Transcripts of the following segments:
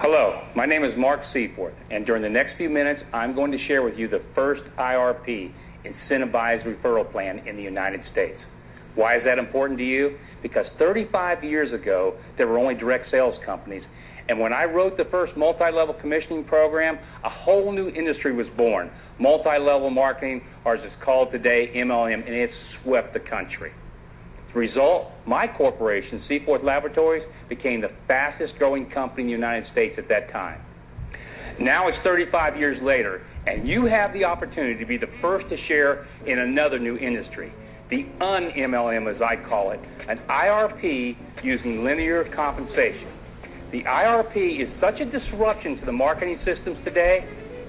Hello, my name is Mark Seaforth, and during the next few minutes, I'm going to share with you the first IRP, incentivized referral plan in the United States. Why is that important to you? Because 35 years ago, there were only direct sales companies, and when I wrote the first multi-level commissioning program, a whole new industry was born. Multi-level marketing, or as it's called today, MLM, and it swept the country. The result, my corporation, Seaforth Laboratories, became the fastest growing company in the United States at that time. Now it's 35 years later, and you have the opportunity to be the first to share in another new industry, the un-MLM, as I call it, an IRP using linear compensation. The IRP is such a disruption to the marketing systems today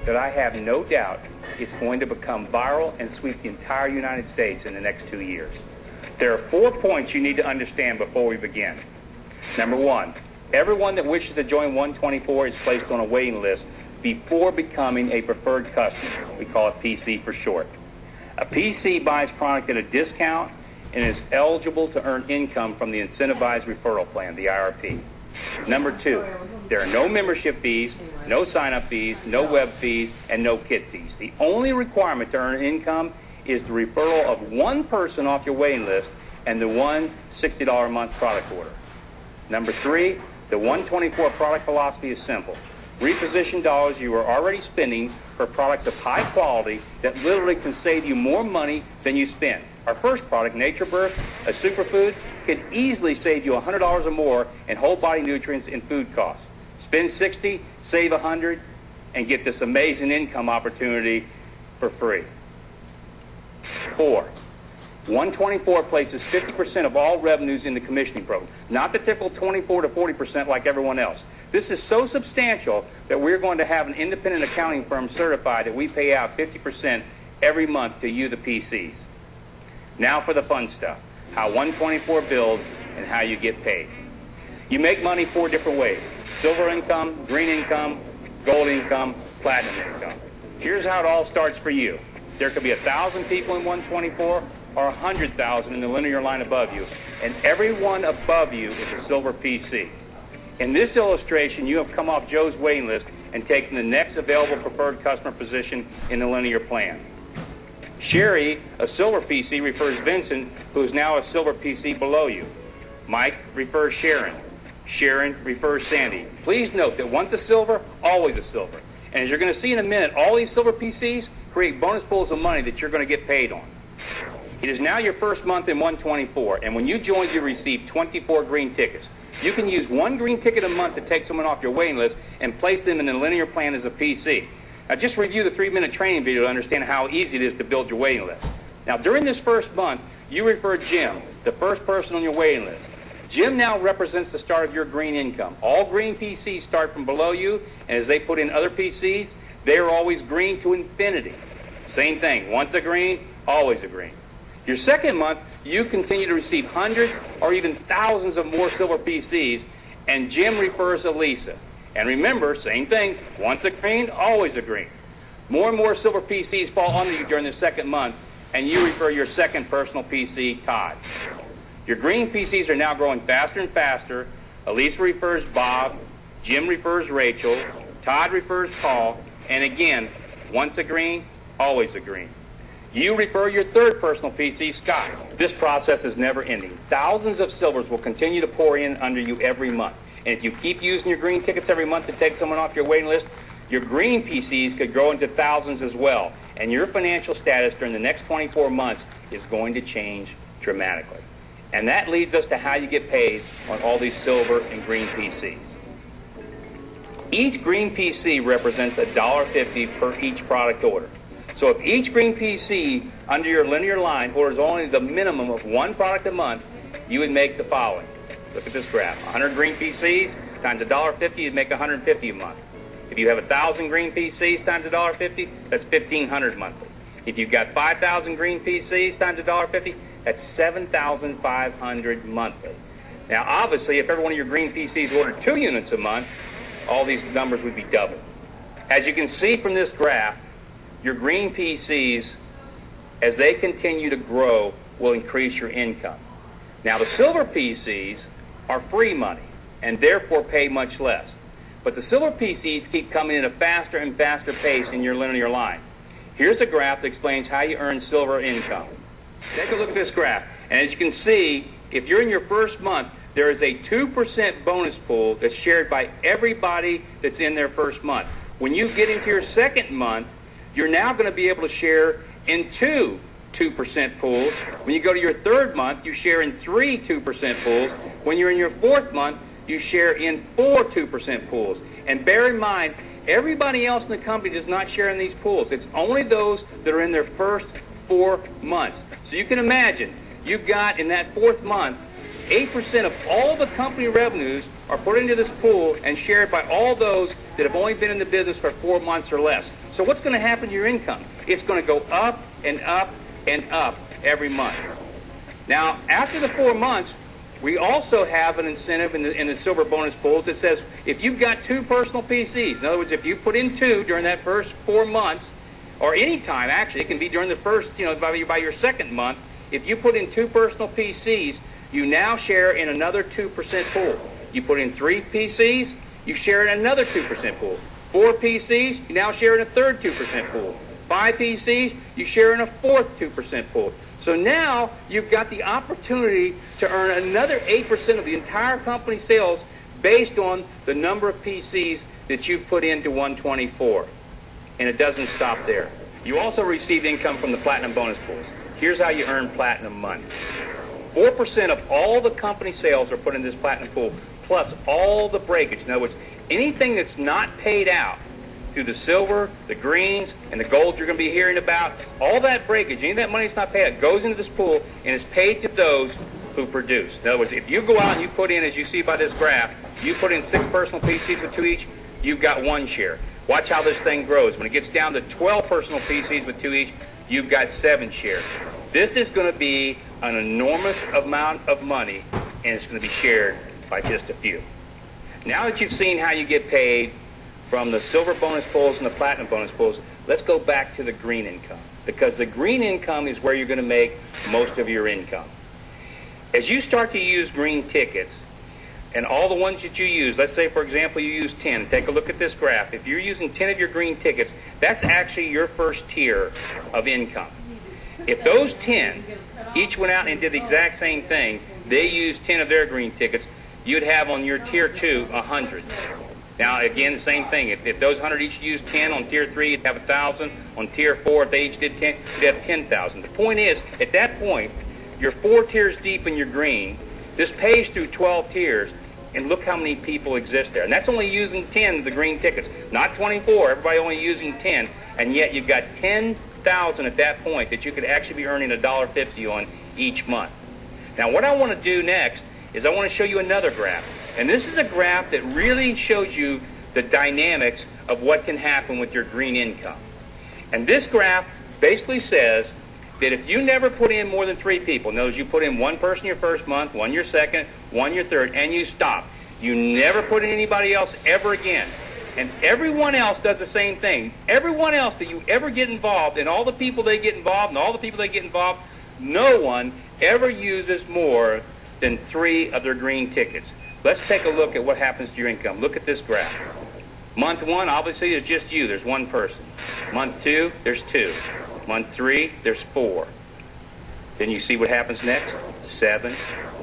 that I have no doubt it's going to become viral and sweep the entire United States in the next 2 years. There are 4 points you need to understand before we begin. Number one, everyone that wishes to join One-24 is placed on a waiting list before becoming a preferred customer. We call it PC for short. A PC buys product at a discount and is eligible to earn income from the incentivized referral plan, the IRP. Number two, there are no membership fees, no sign-up fees, no web fees, and no kit fees. The only requirement to earn income is the referral of one person off your waiting list and the one $60 a month product order. Number three, the One-24 product philosophy is simple. Reposition dollars you are already spending for products of high quality that literally can save you more money than you spend. Our first product, Nature Birth, a superfood, can easily save you $100 or more in whole body nutrients and food costs. Spend $60, save $100, and get this amazing income opportunity for free. 4. One-24 places 50% of all revenues in the commissioning program, not the typical 24 to 40% like everyone else. This is so substantial that we're going to have an independent accounting firm certify that we pay out 50% every month to you, the PCs. Now for the fun stuff, how One-24 builds and how you get paid. You make money 4 different ways: silver income, green income, gold income, platinum income. Here's how it all starts for you. There could be 1,000 people in One-24 or 100,000 in the linear line above you, and every one above you is a silver PC. In this illustration, you have come off Joe's waiting list and taken the next available preferred customer position in the linear plan. Sherry, a silver PC, refers Vincent, who is now a silver PC below you. Mike refers Sharon. Sharon refers Sandy. Please note that once a silver, always a silver. And as you're going to see in a minute, all these silver PCs create bonus pools of money that you're going to get paid on. It is now your first month in One-24, and when you join, you receive 24 green tickets. You can use 1 green ticket a month to take someone off your waiting list and place them in the linear plan as a PC. Now just review the 3-minute training video to understand how easy it is to build your waiting list. Now during this first month, you refer Jim, the first person on your waiting list. Jim now represents the start of your green income. All green PCs start from below you, and as they put in other PCs, they are always green to infinity. Same thing, once a green, always a green. Your second month, you continue to receive hundreds or even thousands of more silver PCs, and Jim refers Elisa. And remember, same thing, once a green, always a green. More and more silver PCs fall under you during the second month, and you refer your second personal PC, Todd. Your green PCs are now growing faster and faster. Elisa refers Bob, Jim refers Rachel, Todd refers Paul, and again, once a green, always a green. You refer your third personal PC, Scott. This process is never ending. Thousands of silvers will continue to pour in under you every month. And if you keep using your green tickets every month to take someone off your waiting list, your green PCs could grow into thousands as well. And your financial status during the next 24 months is going to change dramatically. And that leads us to how you get paid on all these silver and green PCs. Each green PC represents $1.50 per each product order. So if each green PC under your linear line orders only the minimum of 1 product a month, you would make the following. Look at this graph. 100 green PCs times $1.50, you'd make $150 a month. If you have 1,000 green PCs times $1.50, that's $1,500 monthly. If you've got 5,000 green PCs times $1.50, that's $7,500 monthly. Now, obviously, if every one of your green PCs ordered 2 units a month, all these numbers would be double. As you can see from this graph, your green PCs, as they continue to grow, will increase your income. Now, the silver PCs are free money and therefore pay much less. But the silver PCs keep coming in a faster and faster pace in your linear line. Here's a graph that explains how you earn silver income. Take a look at this graph. And as you can see, if you're in your first month, there is a 2% bonus pool that's shared by everybody that's in their first month. When you get into your second month, you're now going to be able to share in two 2% pools. When you go to your third month, you share in three 2% pools. When you're in your fourth month, you share in four 2% pools. And bear in mind, everybody else in the company does not share in these pools. It's only those that are in their first 4 months. So you can imagine, you've got in that fourth month, 8% of all the company revenues are put into this pool and shared by all those that have only been in the business for 4 months or less. So what's going to happen to your income? It's going to go up and up and up every month. Now, after the 4 months, we also have an incentive in the silver bonus pools that says if you've got 2 personal PCs, in other words, if you put in 2 during that first 4 months, or any time, actually, it can be during the first, by your second month, if you put in 2 personal PCs, you now share in another 2% pool. You put in 3 PCs, you share in another 2% pool. 4 PCs, you now share in a third 2% pool. 5 PCs, you share in a fourth 2% pool. So now you've got the opportunity to earn another 8% of the entire company sales based on the number of PCs that you've put into 124. And it doesn't stop there. You also receive income from the platinum bonus pools. Here's how you earn platinum money. 4% of all the company sales are put in this platinum pool, plus all the breakage. In other words, anything that's not paid out through the silver, the greens, and the gold you're going to be hearing about, all that breakage, any of that money that's not paid out, goes into this pool and is paid to those who produce. In other words, if you go out and you put in, as you see by this graph, you put in 6 personal PCs with 2 each, you've got 1 share. Watch how this thing grows. When it gets down to 12 personal PCs with 2 each, you've got 7 shares. This is going to be an enormous amount of money, and it's going to be shared by just a few. Now that you've seen how you get paid from the silver bonus pools and the platinum bonus pools, let's go back to the green income, because the green income is where you're going to make most of your income. As you start to use green tickets, and all the ones that you use, let's say, for example, you use 10. Take a look at this graph. If you're using 10 of your green tickets, that's actually your first tier of income. If those 10 each went out and did the exact same thing, they used 10 of their green tickets, you'd have on your tier 2, 100. Now, again, the same thing. If those 100 each used 10, on tier 3, you'd have 1,000. On tier 4, if they each did 10, you'd have 10,000. The point is, at that point, you're 4 tiers deep in your green. This pays through 12 tiers. And look how many people exist there. And that's only using 10 of the green tickets, not 24. Everybody only using 10. And yet you've got 10,000 at that point that you could actually be earning $1.50 on each month. Now, what I want to do next is I want to show you another graph. And this is a graph that really shows you the dynamics of what can happen with your green income. And this graph basically says that if you never put in more than 3 people, in other words, you put in 1 person your first month, 1 your second, 1 your third, and you stop. You never put in anybody else ever again. And everyone else does the same thing. Everyone else that you ever get involved, and all the people they get involved, and all the people they get involved, no one ever uses more than 3 of their green tickets. Let's take a look at what happens to your income. Look at this graph. Month 1, obviously, is just you. There's 1 person. Month 2, there's 2. Month 3, there's 4. Then you see what happens next. 7,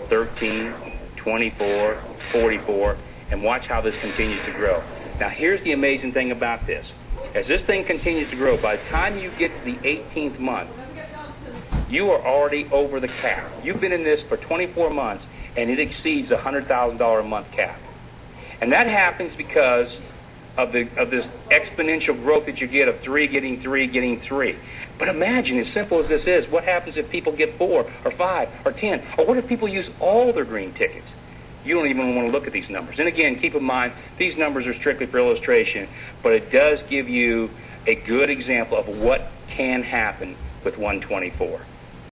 13, 24, 44, and watch how this continues to grow. Now, here's the amazing thing about this. As this thing continues to grow, by the time you get to the 18th month, you are already over the cap. You've been in this for 24 months, and it exceeds the $100,000 a month cap. And that happens because of this exponential growth that you get of 3 getting 3 getting 3. But imagine, as simple as this is, what happens if people get 4 or 5 or 10? Or what if people use all their green tickets? You don't even want to look at these numbers. And again, keep in mind, these numbers are strictly for illustration, but it does give you a good example of what can happen with 124.